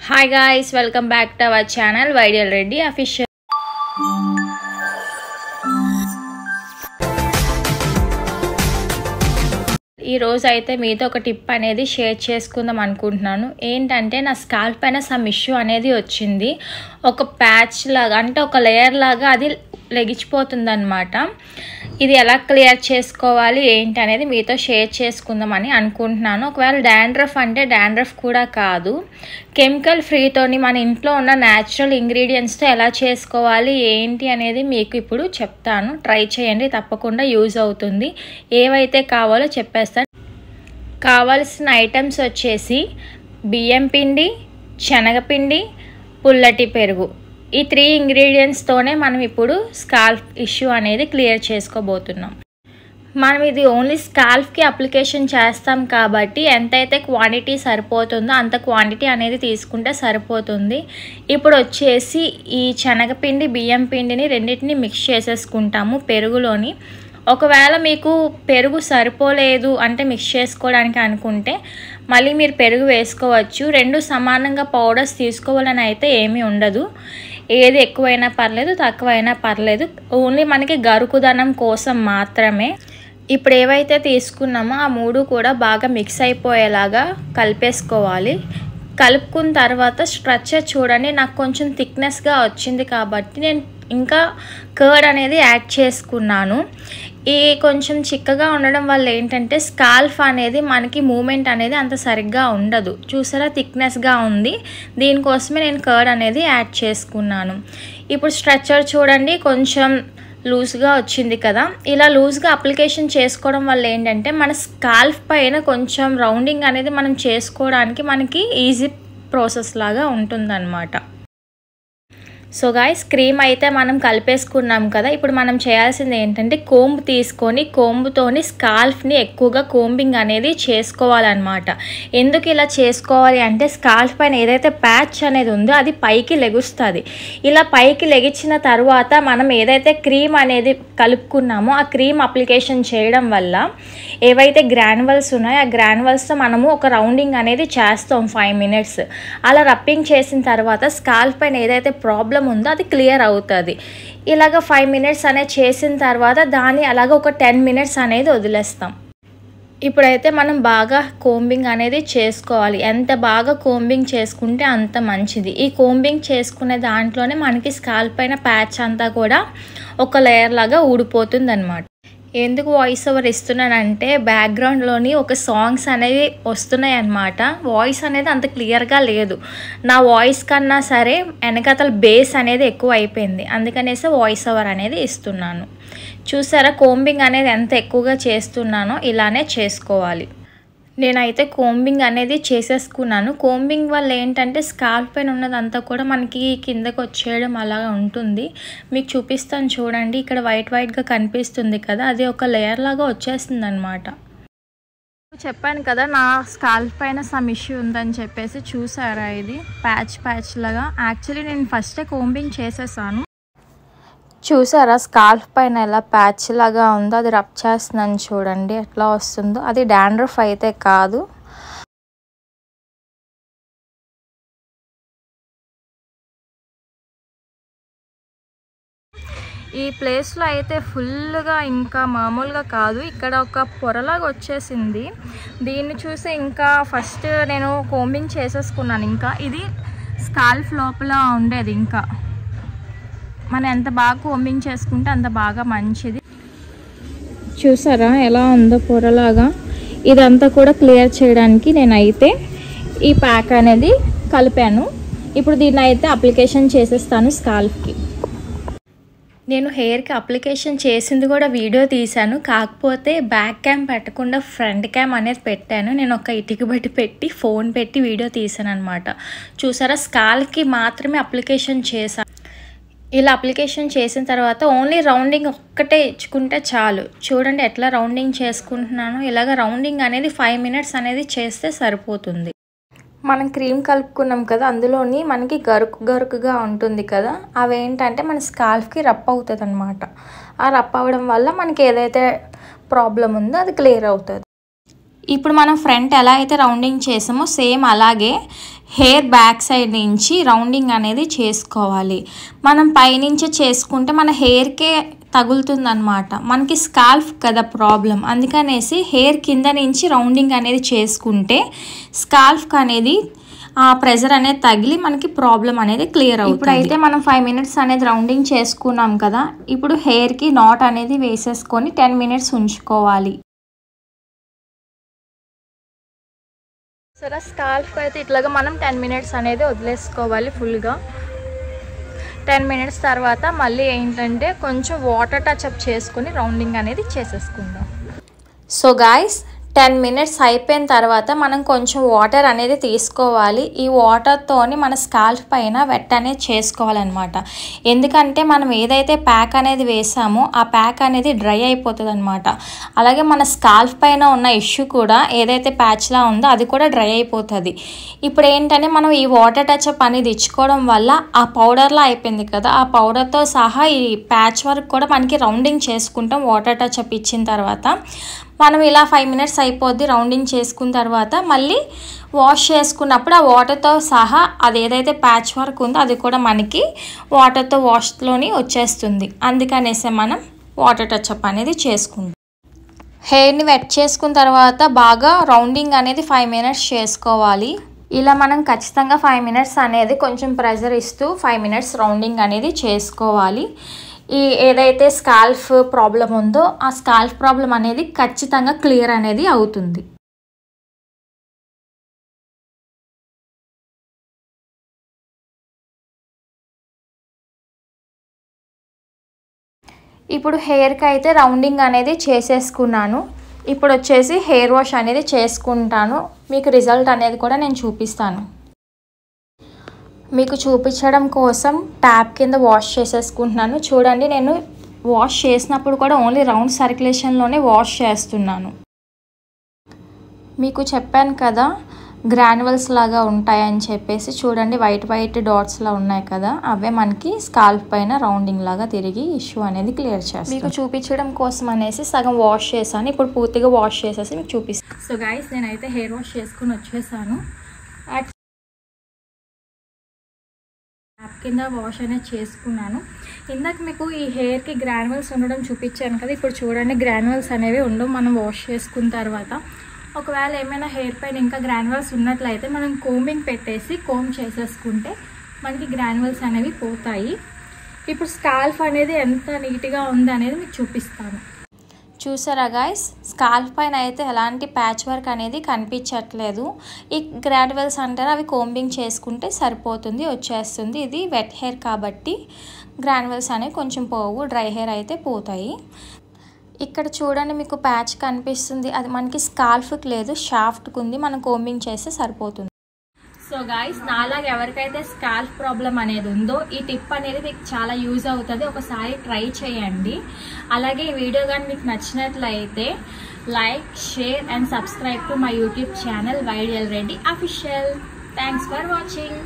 Hi guys, welcome back to our channel YDL Reddy Official. ఈ రోజు అయితే మీతో ఒక టిప్ అనేది షేర్ చేసుకుందాం అనుకుంటున్నాను. ఏంటంటే నా స్కాల్ప్ పైన సమ్ ఇష్యూ అనేది వచ్చింది. ఒక ప్యాచ్ లాగా అంటే ఒక లేయర్ లాగా అది లెగిచిపోతుందన్నమాట. ఇది ఎలా క్లియర్ చేసుకోవాలి ఏంటి అనేది మీతో షేర్ చేసుకుందామని అనుకుంటున్నాను. ఒకవేళ డాండ్రఫ్ అంటే డాండ్రఫ్ కూడా కాదు, కెమికల్ ఫ్రీతోని మన ఇంట్లో ఉన్న న్యాచురల్ ఇంగ్రీడియంట్స్తో ఎలా చేసుకోవాలి ఏంటి అనేది మీకు ఇప్పుడు చెప్తాను. ట్రై చేయండి, తప్పకుండా యూజ్ అవుతుంది. ఏవైతే కావాలో చెప్పేస్తాను. కావాల్సిన ఐటమ్స్ వచ్చేసి బియ్యం పిండి, శనగపిండి, పుల్లటి పెరుగు. ఈ 3 ఇంగ్రీడియంట్స్తోనే మనం ఇప్పుడు స్కాల్ప్ ఇష్యూ అనేది క్లియర్ చేసుకోబోతున్నాం. మనం ఇది ఓన్లీ స్కాల్ప్కి అప్లికేషన్ చేస్తాం కాబట్టి ఎంతైతే క్వాంటిటీ సరిపోతుందో అంత క్వాంటిటీ అనేది తీసుకుంటే సరిపోతుంది. ఇప్పుడు వచ్చేసి ఈ శనగపిండి, బియ్యం పిండిని రెండింటిని మిక్స్ చేసేసుకుంటాము పెరుగులోని. ఒకవేళ మీకు పెరుగు సరిపోలేదు అంటే మిక్స్ చేసుకోవడానికి అనుకుంటే మళ్ళీ మీరు పెరుగు వేసుకోవచ్చు. 2 సమానంగా పౌడర్స్ తీసుకోవాలని అయితే ఏమీ ఉండదు. ఏది ఎక్కువైనా పర్లేదు, తక్కువైనా పర్లేదు. ఓన్లీ మనకి గరుకుదనం కోసం మాత్రమే. ఇప్పుడు ఏవైతే తీసుకున్నామో ఆ 3 కూడా బాగా మిక్స్ అయిపోయేలాగా కలిపేసుకోవాలి. కలుపుకున్న తర్వాత స్ట్రక్చర్ చూడండి, నాకు కొంచెం థిక్నెస్గా వచ్చింది కాబట్టి నేను ఇంకా కర్డ్ అనేది యాడ్ చేసుకున్నాను. ఈ కొంచెం చిక్కగా ఉండడం వల్ల ఏంటంటే స్కాల్ప్ అనేది మనకి మూమెంట్ అనేది అంత సరిగ్గా ఉండదు. చూసారా, థిక్నెస్గా ఉంది. దీనికోసమే నేను కర్డ్ అనేది యాడ్ చేసుకున్నాను. ఇప్పుడు స్ట్రక్చర్ చూడండి, కొంచెం లూజ్గా వచ్చింది కదా. ఇలా లూజ్గా అప్లికేషన్ చేసుకోవడం వల్ల ఏంటంటే మన స్కాల్ప్ పైన కొంచెం రౌండింగ్ అనేది మనం చేసుకోవడానికి మనకి ఈజీ ప్రాసెస్ లాగా ఉంటుందన్నమాట. సో గాయ్స్, క్రీమ్ అయితే మనం కలిపేసుకున్నాం కదా. ఇప్పుడు మనం చేయాల్సింది ఏంటంటే కోంబ్ తీసుకొని కోంబుతోని స్కాల్ప్ని ఎక్కువగా కోంబింగ్ అనేది చేసుకోవాలన్నమాట. ఎందుకు ఇలా చేసుకోవాలి అంటే స్కాల్ప్ పైన ఏదైతే ప్యాచ్ అనేది ఉందో అది పైకి లెగుస్తుంది. ఇలా పైకి లెగిచిన తర్వాత మనం ఏదైతే క్రీమ్ అనేది కలుపుకున్నామో ఆ క్రీమ్ అప్లికేషన్ చేయడం వల్ల ఏవైతే గ్రాన్యువల్స్ ఉన్నాయో ఆ గ్రాన్యువల్స్తో మనము ఒక రౌండింగ్ అనేది చేస్తాం 5 minutes. అలా రప్పింగ్ చేసిన తర్వాత స్కాల్ప్ పైన ఏదైతే ప్రాబ్లం ఉందో అది క్లియర్ అవుతుంది. ఇలాగ 5 minutes అనేది చేసిన తర్వాత దాన్ని అలాగ ఒక 10 minutes అనేది వదిలేస్తాం. ఇప్పుడైతే మనం బాగా కోంబింగ్ అనేది చేసుకోవాలి. ఎంత బాగా కోంబింగ్ చేసుకుంటే అంత మంచిది. ఈ కోంబింగ్ చేసుకునే దాంట్లోనే మనకి స్కాల్ప్ పైన ప్యాచ్ అంతా కూడా ఒక లేయర్ లాగా ఊడిపోతుంది అన్నమాట. ఎందుకు వాయిస్ ఓవర్ ఇస్తున్నానంటే బ్యాక్గ్రౌండ్లోని ఒక సాంగ్స్ అనేవి వస్తున్నాయి అన్నమాట. వాయిస్ అనేది అంత క్లియర్గా లేదు. నా వాయిస్ కన్నా సరే వెనకాతల బేస్ అనేది ఎక్కువ అయిపోయింది, అందుకనేసి వాయిస్ ఓవర్ అనేది ఇస్తున్నాను. చూసారా, కోంబింగ్ అనేది ఎంత ఎక్కువగా చేస్తున్నానో ఇలానే చేసుకోవాలి. నేనైతే కోంబింగ్ అనేది చేసేసుకున్నాను. కోంబింగ్ వల్ల ఏంటంటే స్కాల్ప్ పైన ఉన్నదంతా కూడా మనకి కిందకు వచ్చేయడం అలా ఉంటుంది. మీకు చూపిస్తాను చూడండి, ఇక్కడ వైట్గా కనిపిస్తుంది కదా, అది ఒక లేయర్ లాగా వచ్చేస్తుంది అనమాట. చెప్పాను కదా నా స్కాల్ప్ పైన సమ్ ఇష్యూ ఉందని చెప్పేసి. చూసారా, ఇది ప్యాచ్ లాగా. యాక్చువల్లీ నేను ఫస్టే కోంబింగ్ చేసేసాను. చూసారా, స్కాల్ప్ పైన ఎలా ప్యాచ్ లాగా ఉందో, అది రబ్ చేస్తున్నాను చూడండి ఎట్లా వస్తుందో. అది డాండ్రఫ్ అయితే కాదు. ఈ ప్లేస్లో అయితే ఫుల్గా ఇంకా మామూలుగా కాదు, ఇక్కడ ఒక పొరలాగా వచ్చేసింది. దీన్ని చూసి ఇంకా ఫస్ట్ నేను కోంబింగ్ చేసేసుకున్నాను. ఇంకా ఇది స్కాల్ప్ లోపల ఉండేది. ఇంకా మనం ఎంత బాగా కోంబింగ్ చేసుకుంటే అంత బాగా మంచిది. చూసారా ఎలా ఉందో పొరలాగా. ఇదంతా కూడా క్లియర్ చేయడానికి నేనైతే ఈ ప్యాక్ అనేది కలిపాను. ఇప్పుడు దీన్ని అయితే అప్లికేషన్ చేసేస్తాను స్కాల్ప్కి. నేను హెయిర్కి అప్లికేషన్ చేసింది కూడా వీడియో తీశాను, కాకపోతే బ్యాక్ క్యామ్ పెట్టకుండా ఫ్రంట్ క్యామ్ అనేది పెట్టాను. నేను ఒక ఇటుక బట్టి పెట్టి ఫోన్ పెట్టి వీడియో తీసాను అనమాట. చూసారా, స్కాల్ప్కి మాత్రమే అప్లికేషన్ చేశాను. ఇలా అప్లికేషన్ చేసిన తర్వాత ఓన్లీ రౌండింగ్ ఒక్కటే ఇచ్చుకుంటే చాలు. చూడండి ఎట్లా రౌండింగ్ చేసుకుంటున్నాను. ఇలాగ రౌండింగ్ అనేది 5 minutes అనేది చేస్తే సరిపోతుంది. మనం క్రీమ్ కలుపుకున్నాం కదా, అందులోని మనకి గరుకుగా ఉంటుంది కదా, అవేంటంటే మన స్కాల్ప్కి రప్ అవుతుంది అనమాట. ఆ రప్ అవ్వడం వల్ల మనకి ఏదైతే ప్రాబ్లం ఉందో అది క్లియర్ అవుతుంది. ఇప్పుడు మనం ఫ్రంట్ ఎలా అయితే రౌండింగ్ చేసామో సేమ్ అలాగే హెయిర్ బ్యాక్ సైడ్ నుంచి రౌండింగ్ అనేది చేసుకోవాలి. మనం పైనుంచి చేసుకుంటే మన హెయిర్కే తగులుతుందన్నమాట. మనకి స్కాల్ఫ్ కదా ప్రాబ్లం, అందుకనేసి హెయిర్ కింద నుంచి రౌండింగ్ అనేది చేసుకుంటే స్కాల్ఫ్కి అనేది ఆ ప్రెజర్ అనేది తగిలి మనకి ప్రాబ్లం అనేది క్లియర్ అవుతుంది. ఇప్పుడైతే మనం 5 మినిట్స్ అనేది రౌండింగ్ చేసుకున్నాం కదా, ఇప్పుడు హెయిర్కి నాట్ అనేది వేసేసుకొని 10 మినిట్స్ ఉంచుకోవాలి. సరే, స్కాల్ఫ్ అయితే ఇట్లాగా మనం 10 మినిట్స్ అనేది వదిలేసుకోవాలి ఫుల్గా. 10 మినిట్స్ తర్వాత మళ్ళీ ఏంటంటే కొంచెం వాటర్ టచ్అప్ చేసుకొని రౌండింగ్ అనేది చేసేసుకుందాం. సో గాయ్స్, 10 మినిట్స్ అయిపోయిన తర్వాత మనం కొంచెం వాటర్ అనేది తీసుకోవాలి. ఈ వాటర్తోని మన స్కాల్ఫ్ పైన వెట్ అనేది చేసుకోవాలన్నమాట. ఎందుకంటే మనం ఏదైతే ప్యాక్ అనేది వేసామో ఆ ప్యాక్ అనేది డ్రై అయిపోతుంది అనమాట. అలాగే మన స్కాల్ఫ్ పైన ఉన్న ఇష్యూ కూడా ఏదైతే ప్యాచ్లా ఉందో అది కూడా డ్రై అయిపోతుంది. ఇప్పుడు ఏంటంటే మనం ఈ వాటర్ టచ్అప్ అనేది ఇచ్చుకోవడం వల్ల ఆ పౌడర్లా అయిపోయింది కదా, ఆ పౌడర్తో సహా ఈ ప్యాచ్ వర్క్ కూడా మనకి రౌండింగ్ చేసుకుంటాం. వాటర్ టచ్అప్ ఇచ్చిన తర్వాత మనం ఇలా 5 మినిట్స్ అయిపోద్ది రౌండింగ్ చేసుకున్న తర్వాత మళ్ళీ వాష్ చేసుకున్నప్పుడు ఆ వాటర్తో సహా అది ఏదైతే ప్యాచ్ వర్క్ ఉందో అది కూడా మనకి వాటర్తో వాష్లోని వచ్చేస్తుంది. అందుకనేసి మనం వాటర్ టచ్అప్ అనేది చేసుకుంటాం. హెయిర్ని వెట్ చేసుకున్న తర్వాత బాగా రౌండింగ్ అనేది 5 మినిట్స్ చేసుకోవాలి. ఇలా మనం ఖచ్చితంగా 5 మినిట్స్ అనేది కొంచెం ప్రెజర్ ఇస్తూ 5 మినిట్స్ రౌండింగ్ అనేది చేసుకోవాలి. ఈ ఏదైతే స్కాల్ఫ్ ప్రాబ్లం ఉందో ఆ స్కాల్ఫ్ ప్రాబ్లం అనేది ఖచ్చితంగా క్లియర్ అనేది అవుతుంది. ఇప్పుడు హెయిర్కి అయితే రౌండింగ్ అనేది చేసేసుకున్నాను. ఇప్పుడు వచ్చేసి హెయిర్ వాష్ అనేది చేసుకుంటాను. మీకు రిజల్ట్ అనేది కూడా నేను చూపిస్తాను. మీకు చూపించడం కోసం ట్యాప్ కింద వాష్ చేసేసుకుంటున్నాను. చూడండి, నేను వాష్ చేసినప్పుడు కూడా ఓన్లీ రౌండ్ సర్క్యులేషన్లోనే వాష్ చేస్తున్నాను. మీకు చెప్పాను కదా గ్రాన్యువల్స్ లాగా ఉంటాయని చెప్పేసి. చూడండి, వైట్ వైట్ డాట్స్లా ఉన్నాయి కదా, అవే మనకి స్కాల్ఫ్ పైన రౌండింగ్ లాగా తిరిగి ఇష్యూ అనేది క్లియర్ చేస్తాను. మీకు చూపించడం కోసం అనేసి సగం వాష్ చేశాను. ఇప్పుడు పూర్తిగా వాష్ చేసేసి మీకు చూపిస్తాను. సో గైస్, నేనైతే హెయిర్ వాష్ చేసుకుని వచ్చేసాను. యాప్ కింద వాష్ అనేది చేసుకున్నాను. ఇందాక మీకు ఈ హెయిర్కి గ్రాన్యువల్స్ ఉండడం చూపించాను కదా, ఇప్పుడు చూడండి గ్రాన్యువల్స్ అనేవి ఉండవు మనం వాష్ చేసుకున్న తర్వాత. ఒకవేళ ఏమైనా హెయిర్ పైన ఇంకా గ్రాన్యువల్స్ ఉన్నట్లయితే మనం కోంబింగ్ పెట్టేసి కోమ్ చేసేసుకుంటే మనకి గ్రాన్యువల్స్ అనేవి పోతాయి. ఇప్పుడు స్కాల్ఫ్ అనేది ఎంత నీట్గా ఉంది అనేది మీకు చూపిస్తాను. చూసారా గాయస్, స్కాల్ఫ్ పైన అయితే ఎలాంటి ప్యాచ్ వర్క్ అనేది కనిపించట్లేదు. ఈ గ్రాడ్యువల్స్ అంటారా, అవి కోంబింగ్ చేసుకుంటే సరిపోతుంది, వచ్చేస్తుంది. ఇది వెట్ హెయిర్ కాబట్టి గ్రాన్యువల్స్ అనేవి కొంచెం పోవు, డ్రై హెయిర్ అయితే పోతాయి. ఇక్కడ చూడండి మీకు ప్యాచ్ కనిపిస్తుంది, అది మనకి స్కాల్ఫ్కి లేదు, షాఫ్ట్కి ఉంది. మనం కోంబింగ్ చేస్తే సరిపోతుంది. సో గాయ్స్, నాలాగా ఎవరికైతే స్కాల్ఫ్ ప్రాబ్లం అనేది ఉందో ఈ టిప్ అనేది మీకు చాలా యూజ్ అవుతుంది. ఒకసారి ట్రై చేయండి. అలాగే ఈ వీడియో కానీ మీకు నచ్చినట్లయితే like, share and subscribe to my YouTube channel YDL Reddy Official. Thanks for watching.